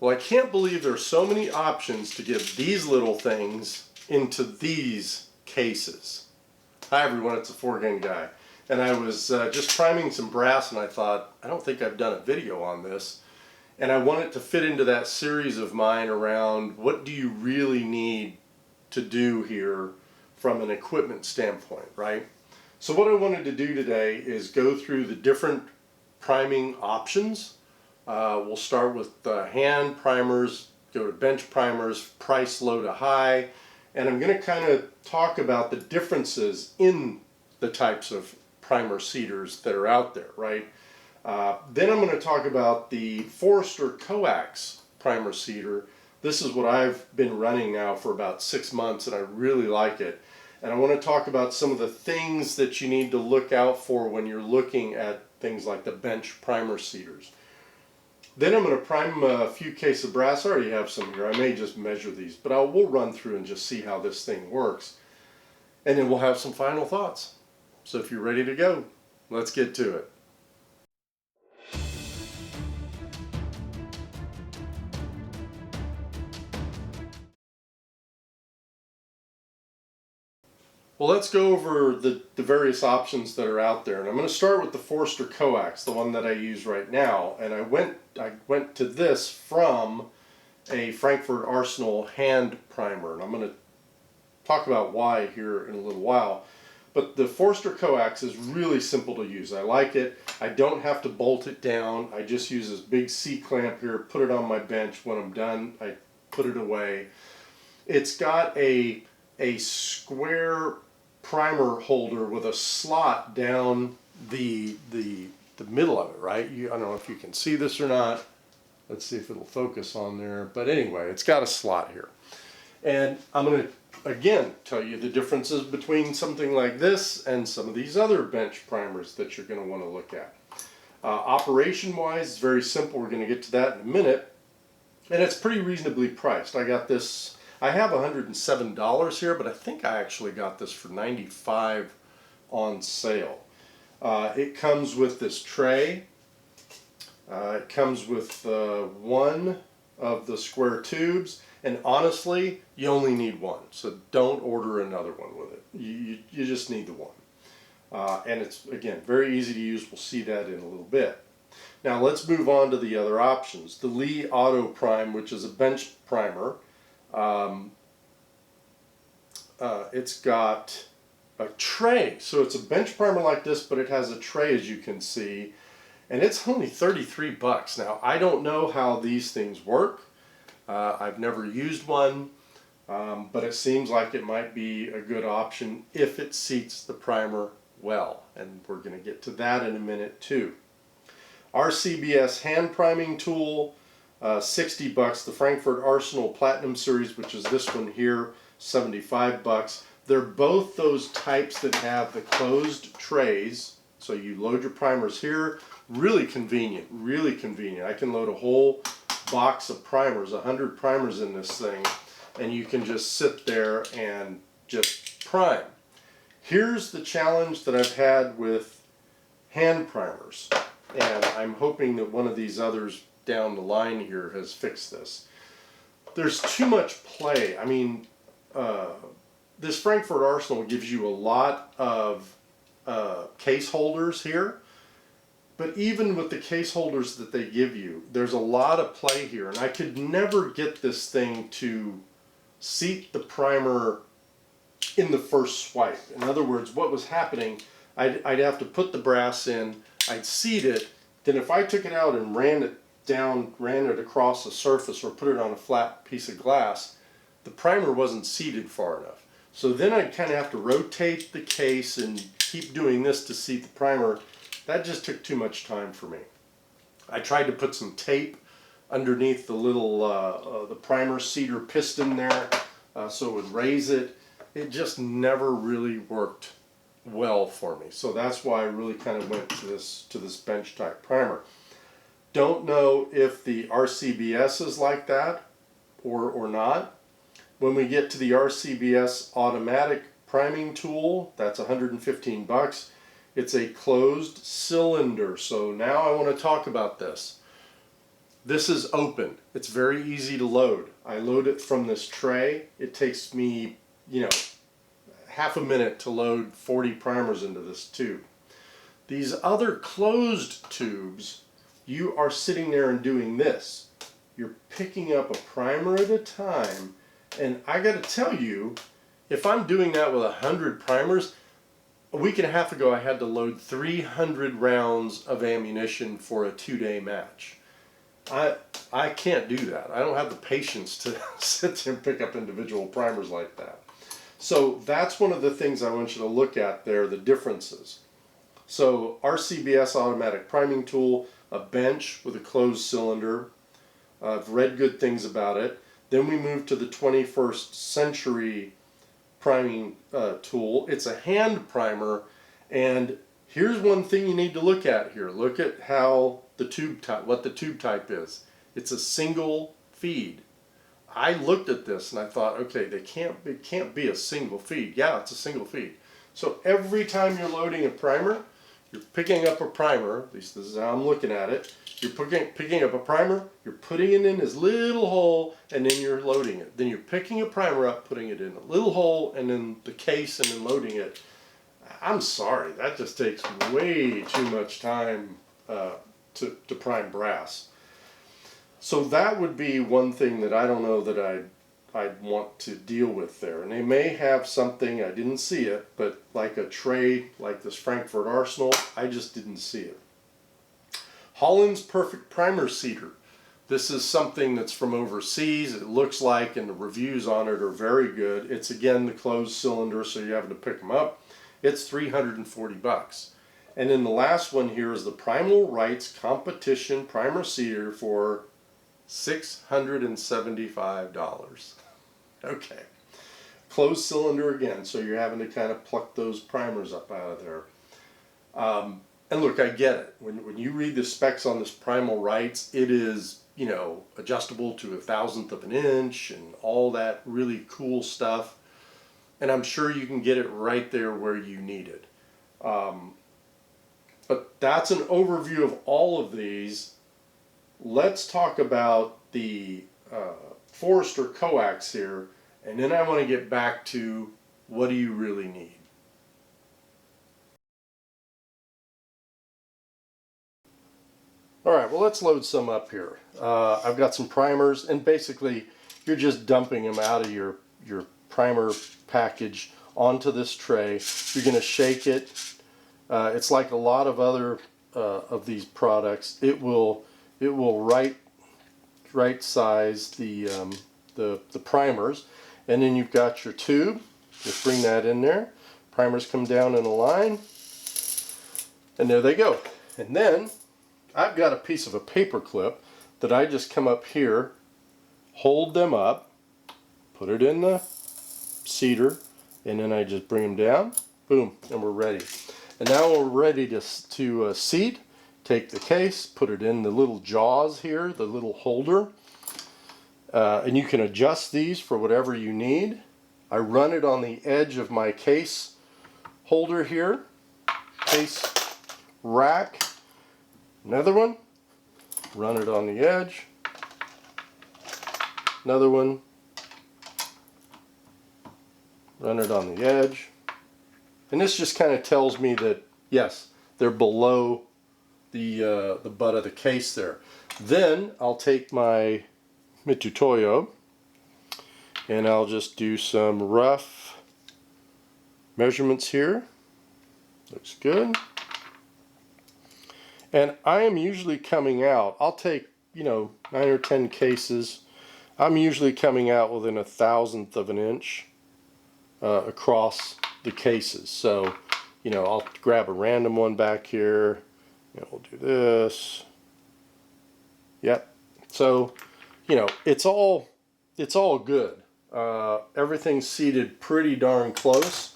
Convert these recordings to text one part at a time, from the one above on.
Well, I can't believe there's so many options to get these little things into these cases. Hi everyone, it's the 4Gun Guy. And I was just priming some brass and I thought, I don't think I've done a video on this. And I want it to fit into that series of mine around what do you really need to do here from an equipment standpoint, right? So what I wanted to do today is go through the different priming options. We'll start with hand primers, go to bench primers, price low to high, and I'm going to kind of talk about the differences in the types of primer seeders that are out there, right? Then I'm going to talk about the Forster coax primer seeder. This is what I've been running now for about 6 months and I really like it. And I want to talk about some of the things that you need to look out for when you're looking at things like the bench primer seeders. Then I'm going to prime a few cases of brass. I already have some here. I may just measure these, but we'll run through and just see how this thing works. And then we'll have some final thoughts. So if you're ready to go, let's get to it. Well, let's go over the various options that are out there. And I'm going to start with the Forster coax, the one that I use right now. And I went to this from a Frankfurt Arsenal hand primer. And I'm going to talk about why here in a little while. But the Forster coax is really simple to use. I like it. I don't have to bolt it down. I just use this big C-clamp here, put it on my bench. When I'm done, I put it away. It's got a square primer holder with a slot down the middle of it, right? I don't know if you can see this or not. Let's see if it'll focus on there. But anyway, it's got a slot here. And I'm going to, again, tell you the differences between something like this and some of these other bench primers that you're going to want to look at. Operation-wise, it's very simple. We're going to get to that in a minute. And it's pretty reasonably priced. I got this, I have $107 here, but I think I actually got this for $95 on sale. It comes with this tray. It comes with one of the square tubes, and honestly, you only need one, so don't order another one with it. You just need the one. And it's, again, very easy to use. We'll see that in a little bit. Now let's move on to the other options. The Lee Auto Prime, which is a bench primer. It's got a tray, so it's a bench primer like this, but it has a tray, as you can see, and it's only 33 bucks. Now I don't know how these things work. I've never used one, but it seems like it might be a good option if it seats the primer well, and we're going to get to that in a minute too. RCBS hand priming tool, 60 bucks. The Frankfurt Arsenal Platinum Series, which is this one here, 75 bucks. They're both those types that have the closed trays, so you load your primers here. Really convenient, really convenient. I can load a whole box of primers, 100 primers in this thing, and you can just sit there and just prime. Here's the challenge that I've had with hand primers, and I'm hoping that one of these others down the line here has fixed this. There's too much play. I mean, this Frankfurt Arsenal gives you a lot of case holders here, but even with the case holders that they give you, there's a lot of play here, and I could never get this thing to seat the primer in the first swipe. In other words, what was happening, I'd have to put the brass in, I'd seat it, then if I took it out and ran it across the surface or put it on a flat piece of glass, the primer wasn't seated far enough. So then I'd kind of have to rotate the case and keep doing this to seat the primer. That just took too much time for me. I tried to put some tape underneath the little the primer seater piston there so it would raise it. It just never really worked well for me. So that's why I really kind of went to this bench type primer. Don't know if the RCBS is like that or not. When we get to the RCBS automatic priming tool, that's 115 bucks. It's a closed cylinder. So now I want to talk about this. This is open. It's very easy to load. I load it from this tray. It takes me, half a minute to load 40 primers into this tube. These other closed tubes, you are sitting there and doing this. You're picking up a primer at a time, and I got to tell you, if I'm doing that with 100 primers, a week and a half ago I had to load 300 rounds of ammunition for a 2-day match. I can't do that. I don't have the patience to sit there and pick up individual primers like that. So that's one of the things I want you to look at there, the differences. So RCBS automatic priming tool, a bench with a closed cylinder. I've read good things about it. Then we move to the 21st century priming tool. It's a hand primer, and here's one thing you need to look at here. Look at how the tube type, what the tube type is. It's a single feed. I looked at this and I thought, okay, it can't be a single feed. Yeah, it's a single feed. So every time you're loading a primer, you're picking up a primer. At least this is how I'm looking at it. You're picking up a primer, you're putting it in this little hole, and then you're loading it. Then you're picking a primer up, putting it in a little hole, and then the case, and then loading it. I'm sorry, that just takes way too much time to prime brass. So that would be one thing that I don't know that I'd want to deal with there. And they may have something, I didn't see it, but like a tray like this Frankfurt Arsenal, I just didn't see it. Holland's Perfect Primer Seeder. This is something that's from overseas, it looks like, and the reviews on it are very good. It's again the closed cylinder, so you're having to pick them up. It's 340 bucks. And then the last one here is the Primal Rights Competition Primer Seeder for $675. Okay. Closed cylinder again, so you're having to kind of pluck those primers up out of there. And look, I get it. When you read the specs on this Primal Rights, it is, adjustable to 1/1000th of an inch and all that really cool stuff. And I'm sure you can get it right there where you need it. But that's an overview of all of these. Let's talk about the Forster coax here, and then I want to get back to what do you really need. Alright, well let's load some up here. I've got some primers, and basically you're just dumping them out of your primer package onto this tray. You're going to shake it. It's like a lot of other of these products. It will right size the primers, and then you've got your tube. Just bring that in there. Primers come down in a line, and there they go. And then I've got a piece of a paper clip that I just come up here, hold them up, put it in the seeder, and then I just bring them down, boom, and we're ready. And now we're ready to seat. Take the case, put it in the little jaws here, the little holder, and you can adjust these for whatever you need. I run it on the edge of my case holder here, case rack. Another one, run it on the edge. Another one, run it on the edge. And this just kind of tells me that, yes, they're below the butt of the case there. Then I'll take my Mitutoyo and I'll just do some rough measurements here. Looks good. And I am usually coming out, I'll take, 9 or 10 cases. I'm usually coming out within 1/1000th of an inch across the cases. So, I'll grab a random one back here. And we'll do this. Yep. So, it's all good. Everything's seated pretty darn close.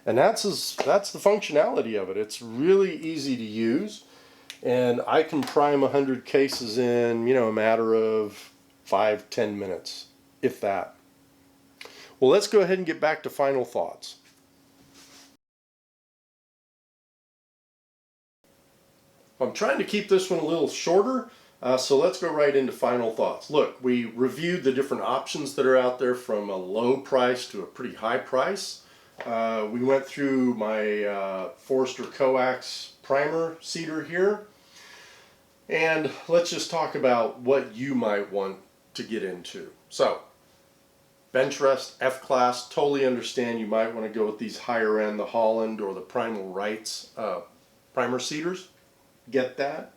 And that's the functionality of it. It's really easy to use. And I can prime 100 cases in, a matter of 5-10 minutes, if that. Well, let's go ahead and get back to final thoughts. I'm trying to keep this one a little shorter. So let's go right into final thoughts. Look, we reviewed the different options that are out there from a low price to a pretty high price. We went through my Forster coax primer cedar here. And let's just talk about what you might want to get into. So, bench rest, F-class, totally understand you might want to go with these higher end, the Holland or the Primal Rights primer cedars. Get that.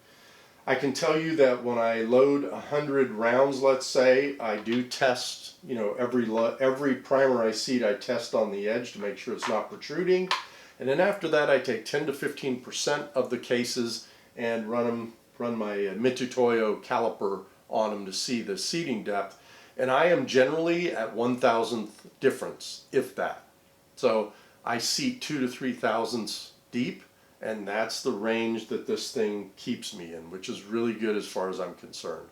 I can tell you that when I load 100 rounds, let's say, I do test, you know, every primer I seed, I test on the edge to make sure it's not protruding. And then after that, I take 10 to 15% of the cases and run my Mitutoyo caliper on them to see the seeding depth. And I am generally at 1,000th difference, if that. So I seed 2 to 3 thousandths deep. And that's the range that this thing keeps me in, which is really good as far as I'm concerned.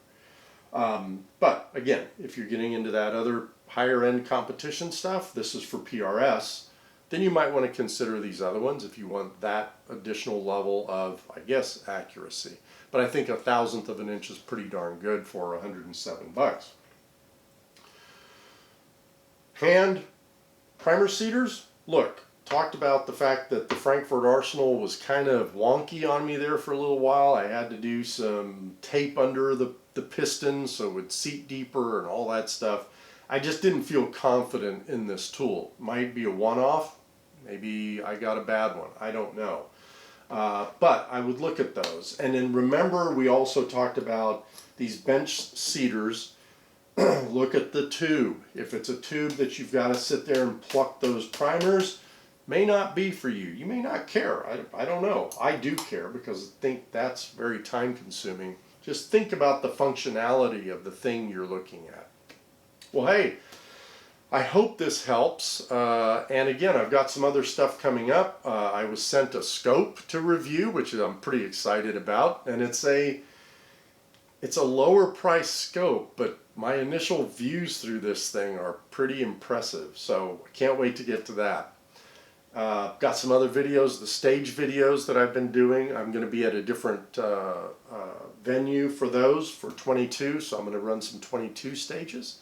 But again, if you're getting into that other higher end competition stuff, this is for PRS, then you might want to consider these other ones if you want that additional level of, I guess, accuracy. But I think 1,000th of an inch is pretty darn good for $107. Hand primer cedars, look. Talked about the fact that the Frankfurt Arsenal was kind of wonky on me there for a little while. I had to do some tape under the piston so it would seat deeper and all that stuff. I just didn't feel confident in this tool. Might be a one-off. Maybe I got a bad one. I don't know. But I would look at those. And then remember, we also talked about these bench cedars. Look at the tube. If it's a tube that you've got to sit there and pluck those primers, may not be for you. You may not care. I don't know. I do care because I think that's very time consuming. Just think about the functionality of the thing you're looking at. Well, hey, I hope this helps. And again, I've got some other stuff coming up. I was sent a scope to review, which I'm pretty excited about. And it's a lower price scope, but my initial views through this thing are pretty impressive. So I can't wait to get to that. Got some other videos, the stage videos that I've been doing. I'm going to be at a different venue for those for 22, so I'm going to run some 22 stages.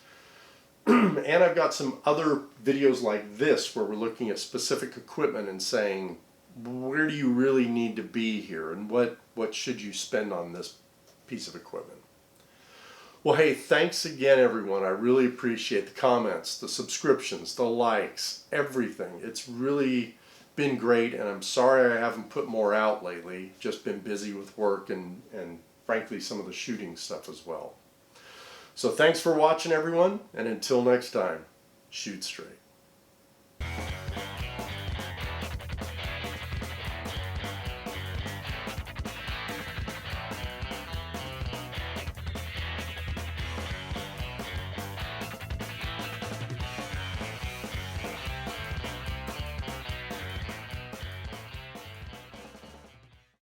And I've got some other videos like this where we're looking at specific equipment and saying, where do you really need to be here and what should you spend on this piece of equipment? Well, hey, thanks again, everyone. I really appreciate the comments, the subscriptions, the likes, everything. It's really been great, and I'm sorry I haven't put more out lately. Just been busy with work and frankly, some of the shooting stuff as well. So thanks for watching, everyone, and until next time, shoot straight.